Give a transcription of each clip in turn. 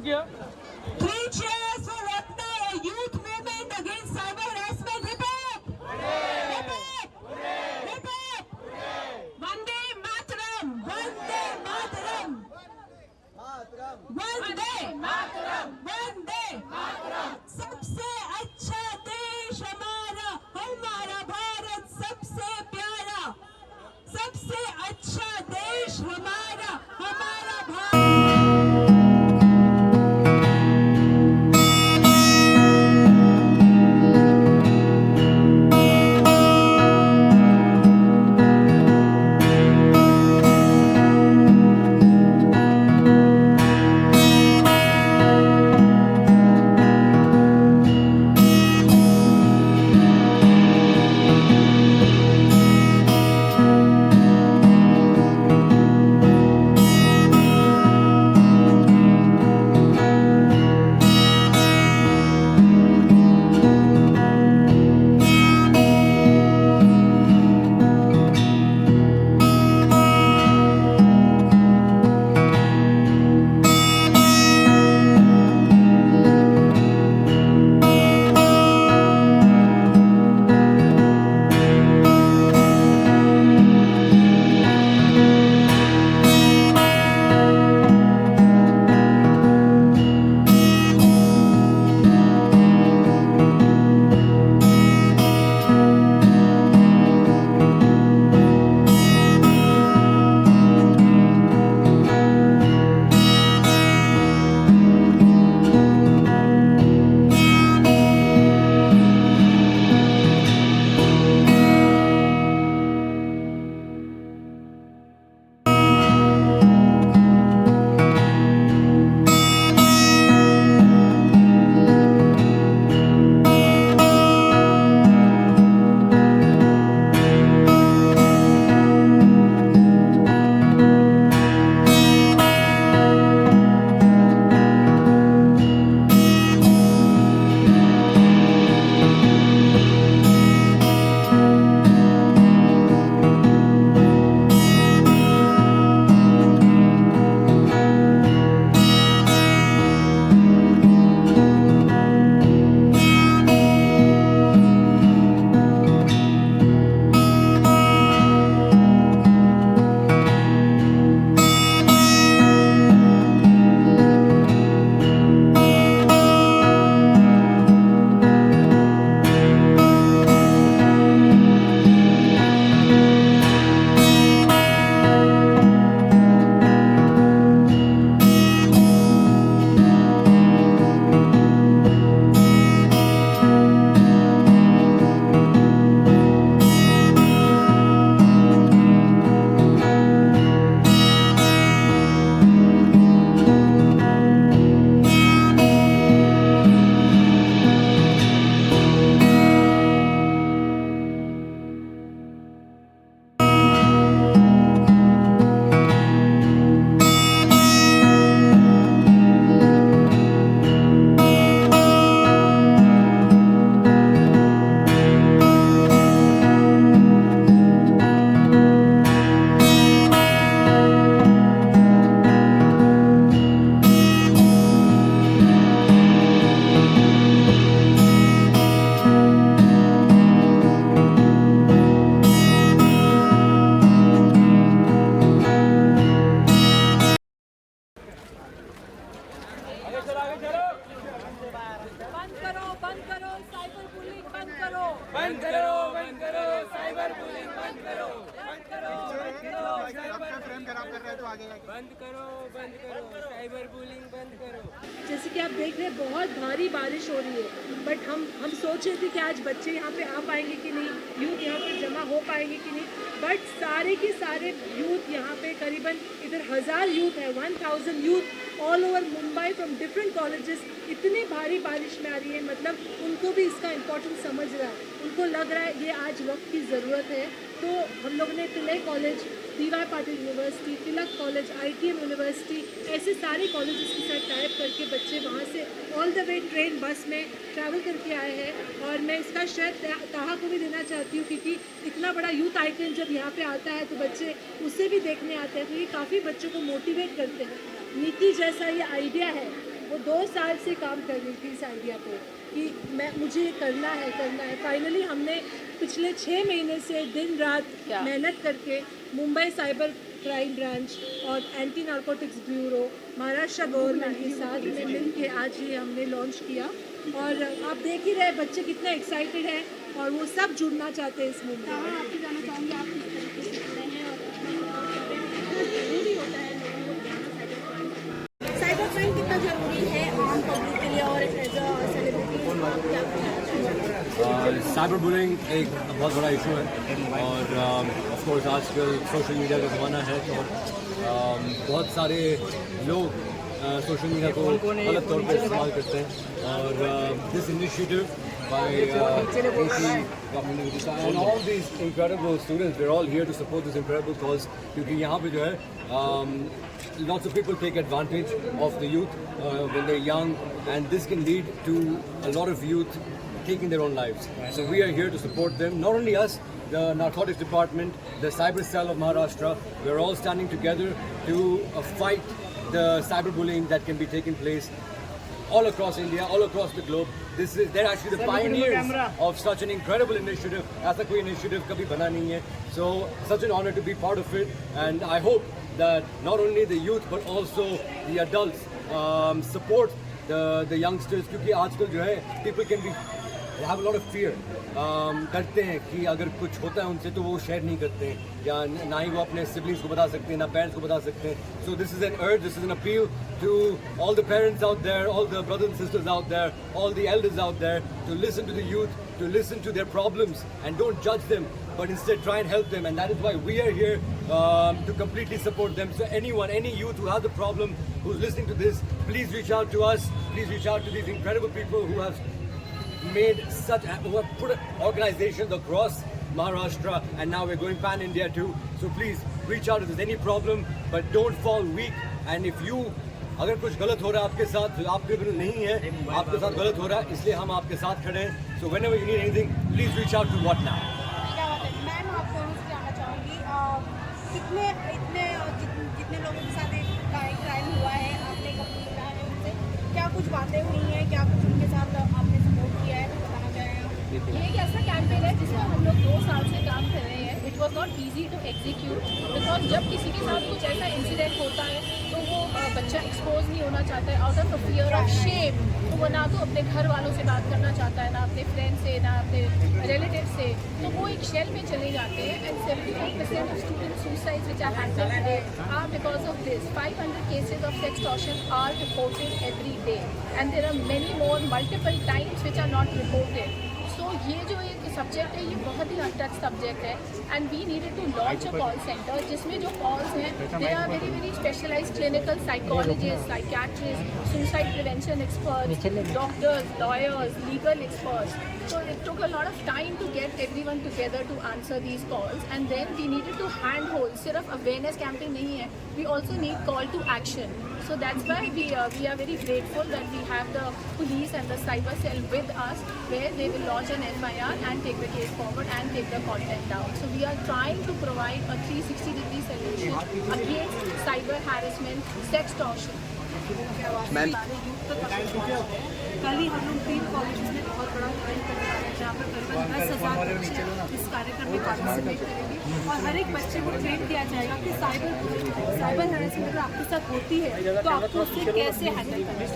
किया। 3 cheers for Ratna, a youth movement against cyber harassment. Hip hop! Hip hop! Hip hop! Vande Mataram! Vande Mataram! Vande Mataram! Vande Mataram! सबसे अच्छा देश हमारा, हमारा भारत सबसे प्यारा, सबसे अच्छा देश हमारा, हमारा भारत। साइबर बुलिंग बंद करो। जैसे कि आप देख रहे हैं बहुत भारी बारिश हो रही है, बट हम सोच रहे थे कि आज बच्चे यहाँ पे आ पाएंगे कि नहीं, यूथ यहाँ पे जमा हो पाएंगे कि नहीं, बट सारे के सारे यूथ यहाँ पे करीबन इधर 1000 यूथ है, 1000 youth all over Mumbai from different colleges इतनी भारी बारिश में आ रही है। मतलब उनको भी इसका इम्पोर्टेंस समझ रहा है, उनको लग रहा है ये आज वक्त की ज़रूरत है। तो हम लोग ने तिलक कॉलेज, डी.वाई. पाटिल यूनिवर्सिटी, तिलक कॉलेज, ITM यूनिवर्सिटी, ऐसे सारे कॉलेजेस के साथ टाइप करके बच्चे वहाँ से all the way train bus में ट्रैवल करके आए हैं। और मैं इसका श्रेय ताहा को भी देना चाहती हूँ, क्योंकि इतना बड़ा यूथ आइकन जब यहाँ पे आता है तो बच्चे उसे भी देखने आते हैं, तो ये काफ़ी बच्चों को मोटिवेट करते हैं। नीति जैसा ये आइडिया है वो 2 साल से काम कर रही थी इस आइडिया पे कि मुझे ये करना है। फाइनली हमने पिछले 6 महीने से दिन रात मेहनत करके मुंबई साइबर क्राइम ब्रांच और anti narcotics bureau Maharashtra government के साथ में मिल के आज ये हमने लॉन्च किया। और आप देख ही रहे बच्चे कितने एक्साइटेड हैं और वो सब जुड़ना चाहते हैं इस मूवमेंट में। हाँ, आपसे जानना चाहूँगी आप किस तरीके से जुड़े हैं और कितना ज़रूरी होता है लोगों को जानना साइबर क्राइम कितना ज़रूरी है आम पब्लिक के लिए और एज अ सेलिब्रिटी आप क्या कहना साइबर बुलिंग एक बहुत बड़ा इशू है और ऑफ कोर्स आजकल सोशल मीडिया का ज़माना है तो बहुत सारे लोग सोशल मीडिया को गलत तौर पर इस्तेमाल करते हैं और this initiative by AC Government and all these incredible students, we're all here to support this incredible cause क्योंकि यहाँ पे जो है lots of people take advantage of the youth when they're young and this can lead to a lot of youth taking their own lives. So we are here to support them, not only us, the Narcotics Department, the Cyber Cell of Maharashtra, we're all standing together to fight the cyberbullying that can be taking place all across India, all across the globe. They're actually the pioneers of such an incredible initiative. ऐसा कोई initiative कभी बना नहीं है. So such an honor to be part of it, and I hope that not only the youth but also the adults support the youngsters क्योंकि आजकल जो है people can be they have a lot of fear. करते हैं कि अगर कुछ होता है उनसे तो वो शेयर नहीं करते हैं या ना ही वो अपने सिबलिंग्स को बता सकते हैं ना पेरेंट्स को बता सकते हैं. So this is an urge, this is an appeal to all the parents out there, all the brothers and sisters out there, all the elders out there to listen to the youth, to listen to their problems and don't judge them but instead try and help them, and that is why we are here to completely support them. So anyone, any youth who has a problem, who's listening to this, please reach out to us, please reach out to these incredible people who have made such, who have put organizations across Maharashtra and now we're going pan-India too. So please reach out if there's any problem but don't fall weak, and if you अगर कुछ गलत हो रहा है आपके साथ, आपके बिल्कुल नहीं है, आपके साथ गलत हो रहा है इसलिए हम आपके साथ खड़े हैं. So whenever you need anything, please reach out to What Now. क्या बात है. मैम आप दोनों से जानना चाहूँगी जितने लोगों के साथ क्राइम हुआ है आपने कब मिला है उनसे, क्या कुछ बातें हुई हैं, क्या कुछ उनके साथ आपने सपोर्ट किया है, तो बताना चाहेंगे. ये एक ऐसा कैंपेन है जिसमें हम लोग 2 साल से काम कर रहे हैं. It was not easy to execute because जब किसी के साथ कुछ ऐसा इंसिडेंट होता है तो वो बच्चा एक्सपोज नहीं होना चाहता है out of the fear of shame. तो वो ना तो अपने घर वालों से बात करना चाहता है, ना अपने फ्रेंड से, ना अपने रिलेटिव से. तो वो एक शेल में चले जाते हैं and 75% of student suicides which are happening today are because of this. 500 cases of sextortion are reported every day and there are many more multiple times which are not reported. So ये जो एक subject है ये बहुत ही untouch subject है and we needed to launch a call center जिसमें जो कॉल्स हैं they are very very specialized clinical psychologist, psychiatrist, suicide prevention experts, doctors, lawyers, legal experts. So it took a lot of time to get everyone together to answer these calls and then we needed to handhold. सिर्फ awareness campaign नहीं है, we also need call to action. So that's why we are very grateful that we have the police and the cyber cell with us where they will launch an FIR and take the case forward and take the content down. So we are trying to provide a 360-degree solution against cyber harassment, sextortion. कल ही हम लोग 3 college में बहुत बड़ा event करने वाले हैं जहाँ पर करीबन 10,000 बच्चे इस कार्यक्रम में पार्टिसिपेट करेंगे और हर एक बच्चे को ट्रेन किया जाएगा कि साइबर हैरेसमेंट अगर आपके साथ होती है तो आपको उससे कैसे हैंडल करना है.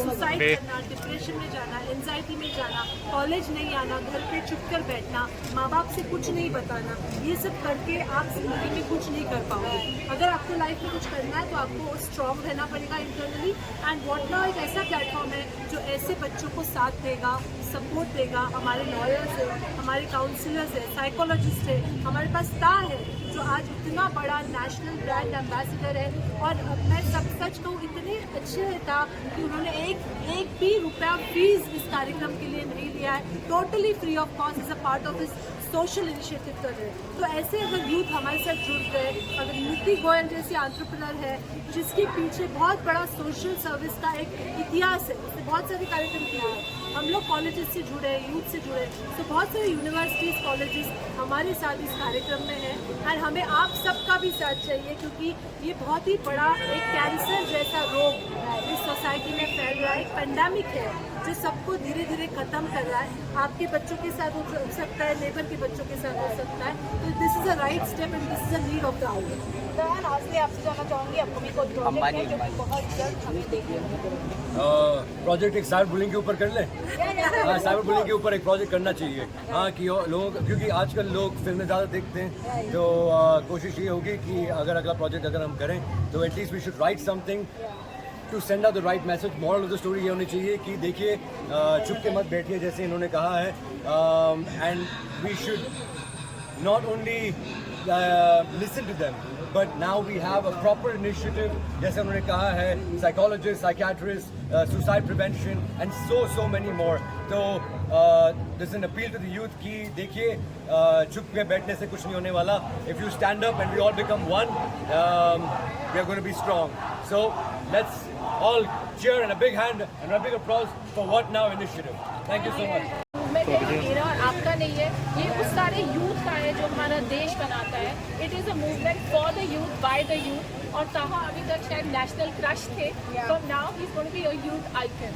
सुसाइड करना, डिप्रेशन में जाना, एंजाइटी में जाना, कॉलेज नहीं आना, घर पे चुप कर बैठना, माँ बाप से कुछ नहीं बताना, ये सब करके आप जिंदगी में कुछ नहीं कर पाओगे. अगर आपको लाइफ में कुछ करना है तो आपको स्ट्रॉन्ग रहना पड़ेगा इंटरनली. एंड व्हाट नाउ एक ऐसा प्लेटफॉर्म है जो ऐसे बच्चों को साथ देगा, सपोर्ट देगा. हमारे लॉयर्स है, हमारे काउंसलर्स है, साइकोलॉजिस्ट है, हमारे पास तार है जो आज इतना बड़ा नेशनल ब्रांड एम्बेसडर है. और मैं सब सच कहूँ इतने अच्छे था कि उन्होंने एक भी रुपया फीस इस कार्यक्रम के लिए नहीं लिया है. Totally free of cost is a part of इस सोशल इनिशिएटिव कर रहे हैं. तो ऐसे अगर यूथ हमारे साथ जुड़ गए, अगर नीति गोयल जैसी एंटरप्रेन्योर है जिसके पीछे बहुत बड़ा सोशल सर्विस का एक इतिहास है, उसने बहुत सारे कार्यक्रम किए हैं. हम लोग कॉलेजेस से जुड़े, यूथ से जुड़े, तो बहुत सारे यूनिवर्सिटीज़, कॉलेजेस हमारे साथ इस कार्यक्रम में हैं. और हमें आप सबका भी साथ चाहिए क्योंकि ये बहुत ही बड़ा एक कैंसर जैसा रोग इस सोसाइटी में फैल रहा है, पेंडेमिक है जो सबको धीरे धीरे खत्म कर रहा है। आपके बच्चों के साथ हो सकता है, नेबर के बच्चों के साथ हो सकता है, तो this is a right step and this is a need of the hour. Lastly आपसे जानना चाहूँगी, अपकमिंग कोई प्रोजेक्ट है जो कि बहुत जल्द हमें देखने को मिलेगा? प्रोजेक्ट एक साइबर बुलिंग के ऊपर कर लें। हाँ, साइबर बुलिंग के ऊपर एक प्रोजेक्ट करना चाहिए। हाँ, कि लोग, क्योंकि आजकल लोग फिल्में ज़्यादा देखते हैं, तो कोशिश ये होगी कि अगर अगला प्रोजेक्ट अगर हम करें तो at least we should write something to send out the right message. Moral of the story ये होनी चाहिए कि देखिए, चुप के मत बैठिए, जैसे इन्होंने कहा है, and we should not only listen to them, but now we have a proper initiative, जैसे उन्होंने कहा है, psychologists, psychiatrists, suicide prevention and so many more. तो this is an appeal to the youth कि देखिए, चुप के बैठने से कुछ नहीं होने वाला. If you stand up and we all become one, we are going to be strong. So let's all cheer and a big hand and a big applause for What Now initiative. Thank you so much. Movement है मेरा और आपका नहीं है, ये उस सारे youth का है जो हमारा देश बनाता है। It is a movement for the youth, by the youth. और ताहा अभी तक शायद नेशनल क्रश थे, but now he is going to be a youth icon.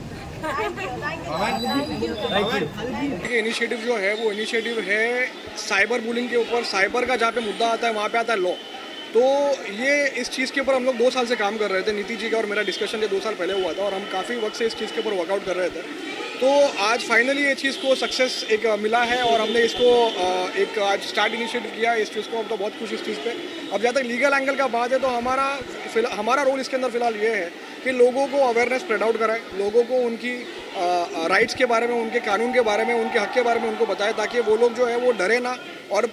ये इनिशिएटिव जो है वो इनिशिएटिव है साइबर बुलिंग के ऊपर। साइबर का जहाँ पे मुद्दा आता है वहाँ पे आता है लॉ। तो ये इस चीज़ के ऊपर हम लोग 2 साल से काम कर रहे थे। नीति जी का और मेरा डिस्कशन ये 2 साल पहले हुआ था और हम काफ़ी वक्त से इस चीज़ के ऊपर वर्कआउट कर रहे थे। तो आज फाइनली ये चीज़ को सक्सेस एक मिला है और हमने इसको एक आज स्टार्ट इनिशिएटिव किया है इस चीज़ को। हम तो बहुत खुश इस चीज़ पे। अब जहाँ तक लीगल एंगल का बात है तो हमारा रोल इसके अंदर फ़िलहाल ये है कि लोगों को अवेयरनेस स्प्रेड आउट कराएं, लोगों को उनकी राइट्स के बारे में, उनके कानून के बारे में, उनके हक के बारे में उनको बताएं, ताकि वो लोग जो है वो डरे ना और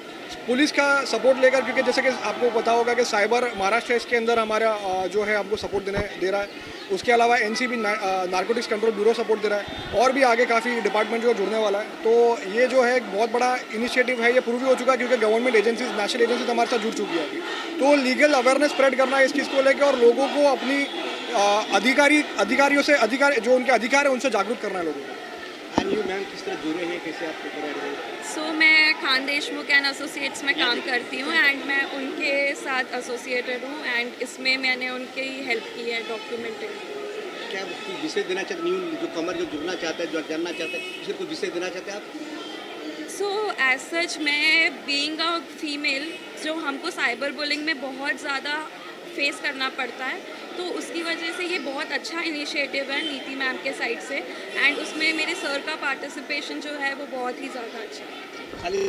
पुलिस का सपोर्ट लेकर, क्योंकि जैसे कि आपको पता होगा कि साइबर महाराष्ट्र इसके अंदर हमारा जो है हमको सपोर्ट दे रहा है। उसके अलावा NCB narcotics control bureau support दे रहा है और भी आगे काफ़ी डिपार्टमेंट जो जुड़ने वाला है। तो ये जो है एक बहुत बड़ा इनिशिएटिव है। ये प्रूव भी हो चुका है क्योंकि गवर्नमेंट एजेंसीज, नेशनल एजेंसीज हमारे साथ जुड़ चुकी है अभी। तो लीगल अवेयरनेस स्प्रेड करना है इस चीज़ को लेकर और लोगों को अपनी अधिकारियों से जो उनके अधिकार है उनसे जागरूक करना है लोगों को। मैम किस तरह जुड़े हैं, कैसे आपको मैं खान देशमुख एंड एसोसिएट्स में काम करती हूँ एंड मैं उनके साथ एसोसिएटेड हूँ एंड इसमें मैंने उनकी हेल्प की है डॉक्यूमेंटेड। क्या विषय देना चाहते, न्यू जो कमर जो जुड़ना चाहता है, जो जानना चाहता है, उसे कोई विषय देना चाहते हैं आप? सो एज सच मैं बीइंग अ फीमेल, जो हमको साइबर बुलिंग में बहुत ज़्यादा फेस करना पड़ता है, तो उसकी वजह से ये बहुत अच्छा इनिशिएटिव है नीति मैम के साइड से एंड उसमें मेरे सर का पार्टिसिपेशन जो है वो बहुत ही ज़्यादा अच्छा है। खाली